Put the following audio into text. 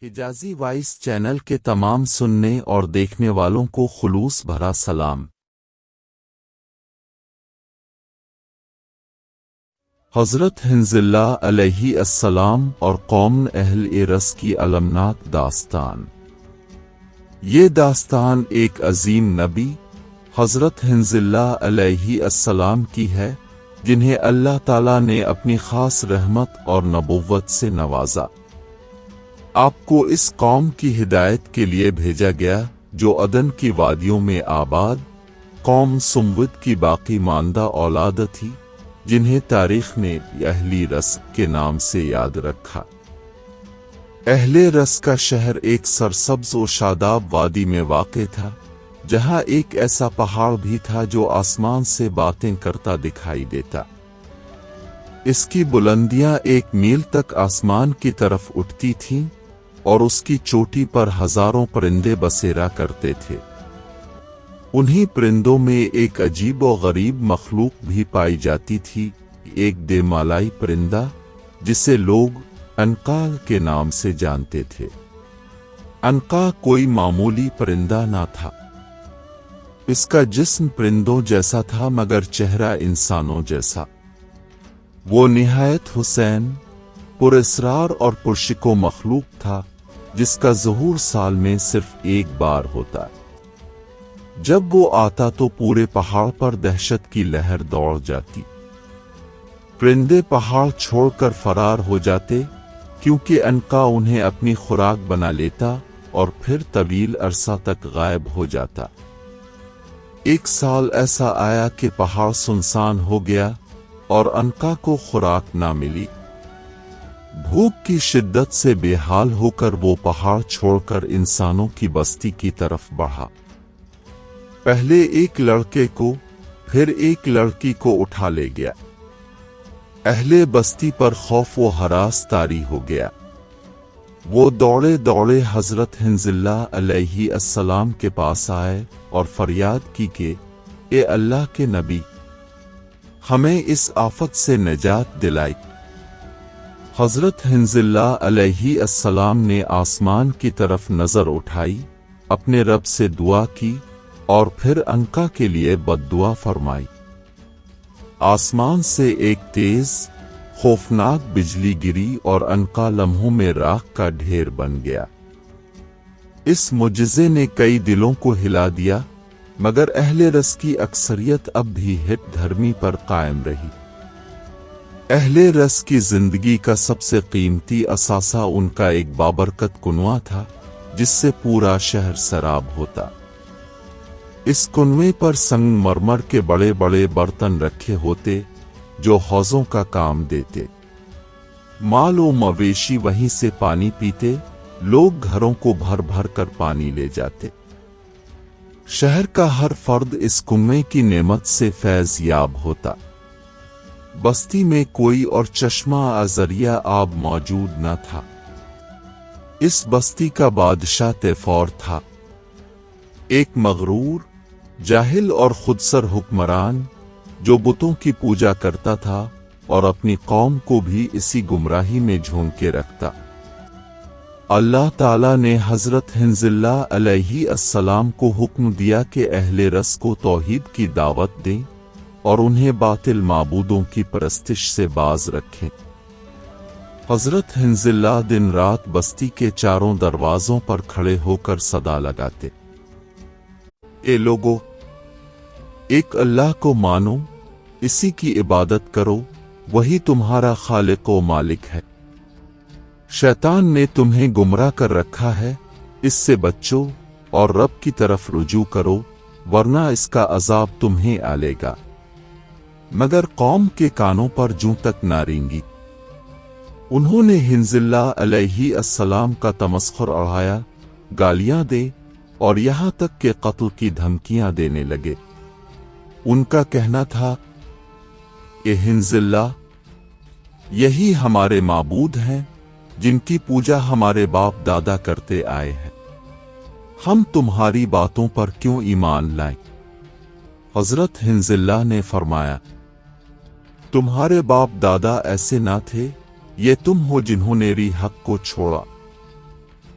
حجازی voice channel کے تمام سننے اور دیکھنے والوں کو خلوص بھرا سلام۔ حضرت حنظلہ علیہ السلام اور قوم اہل ارس کی المناک داستان۔ یہ داستان ایک عظیم نبی حضرت حنظلہ علیہ السلام کی ہے، جنہیں اللہ تعالیٰ نے اپنی خاص رحمت اور نبوت سے نوازا۔ آپ کو اس قوم کی ہدایت کے لیے بھیجا گیا جو عدن کی وادیوں میں آباد قوم سمود کی باقی ماندہ اولاد تھی، جنہیں تاریخ نے اہل رس کے نام سے یاد رکھا۔ اہل رس کا شہر ایک سرسبز و شاداب وادی میں واقع تھا، جہاں ایک ایسا پہاڑ بھی تھا جو آسمان سے باتیں کرتا دکھائی دیتا۔ اس کی بلندیاں 1 میل تک آسمان کی طرف اٹھتی تھیں اور اس کی چوٹی پر ہزاروں پرندے بسیرا کرتے تھے۔ انہی پرندوں میں ایک عجیب و غریب مخلوق بھی پائی جاتی تھی، ایک دیمالائی پرندہ جسے لوگ عنقا کے نام سے جانتے تھے۔ عنقا کوئی معمولی پرندہ نہ تھا۔ اس کا جسم پرندوں جیسا تھا مگر چہرہ انسانوں جیسا۔ وہ نہایت حسین، پراسرار اور پرشکو مخلوق تھا، جس کا ظہور سال میں صرف 1 بار ہوتا۔ جب وہ آتا تو پورے پہاڑ پر دہشت کی لہر دوڑ جاتی۔ پرندے پہاڑ چھوڑ کر فرار ہو جاتے، کیونکہ عنقا انہیں اپنی خوراک بنا لیتا اور پھر طویل عرصہ تک غائب ہو جاتا۔ 1 سال ایسا آیا کہ پہاڑ سنسان ہو گیا اور عنقا کو خوراک نہ ملی۔ بھوک کی شدت سے بے حال ہو کر وہ پہاڑ چھوڑ کر انسانوں کی بستی کی طرف بڑھا۔ پہلے ایک لڑکے کو، پھر ایک لڑکی کو اٹھا لے گیا۔ اہل بستی پر خوف و ہراس طاری ہو گیا۔ وہ دوڑے دوڑے حضرت حنظلہ علیہ السلام کے پاس آئے اور فریاد کی کہ اے اللہ کے نبی، ہمیں اس آفت سے نجات دلائی۔ حضرت حنظلہ علیہ السلام نے آسمان کی طرف نظر اٹھائی، اپنے رب سے دعا کی اور پھر عنقا کے لیے بد دعا فرمائی۔ آسمان سے ایک تیز، خوفناک بجلی گری اور عنقا لمحوں میں راکھ کا ڈھیر بن گیا۔ اس معجزے نے کئی دلوں کو ہلا دیا، مگر اہل رس کی اکثریت اب بھی ہٹ دھرمی پر قائم رہی۔ اہل رس کی زندگی کا سب سے قیمتی اثاثہ ان کا ایک بابرکت کنواں تھا، جس سے پورا شہر سراب ہوتا۔ اس کنویں پر سنگ مرمر کے بڑے بڑے برتن رکھے ہوتے جو حوضوں کا کام دیتے۔ مال و مویشی وہیں سے پانی پیتے، لوگ گھروں کو بھر بھر کر پانی لے جاتے۔ شہر کا ہر فرد اس کنویں کی نعمت سے فیض یاب ہوتا۔ بستی میں کوئی اور چشمہ ذریعہ آب موجود نہ تھا۔ اس بستی کا بادشاہ تیفور تھا، ایک مغرور، جاہل اور خودسر حکمران جو بتوں کی پوجا کرتا تھا اور اپنی قوم کو بھی اسی گمراہی میں جھونکے رکھتا۔ اللہ تعالیٰ نے حضرت حنظلہ علیہ السلام کو حکم دیا کہ اہل رس کو توحید کی دعوت دیں اور انہیں باطل معبودوں کی پرستش سے باز رکھیں۔ حضرت حنظلہ دن رات بستی کے چاروں دروازوں پر کھڑے ہو کر صدا لگاتے، اے لوگو، ایک اللہ کو مانو، اسی کی عبادت کرو، وہی تمہارا خالق و مالک ہے۔ شیطان نے تمہیں گمراہ کر رکھا ہے، اس سے بچو اور رب کی طرف رجوع کرو، ورنہ اس کا عذاب تمہیں آ لے گا۔ مگر قوم کے کانوں پر جوں تک نہ رینگی۔ انہوں نے حنظلہ علیہ السلام کا تمسخر اڑایا، گالیاں دے اور یہاں تک کہ قتل کی دھمکیاں دینے لگے۔ ان کا کہنا تھا، اے حنظلہ، یہی ہمارے معبود ہیں جن کی پوجا ہمارے باپ دادا کرتے آئے ہیں، ہم تمہاری باتوں پر کیوں ایمان لائیں؟ حضرت حنظلہ نے فرمایا، تمہارے باپ دادا ایسے نہ تھے، یہ تم ہو جنہوں نے ری حق کو چھوڑا۔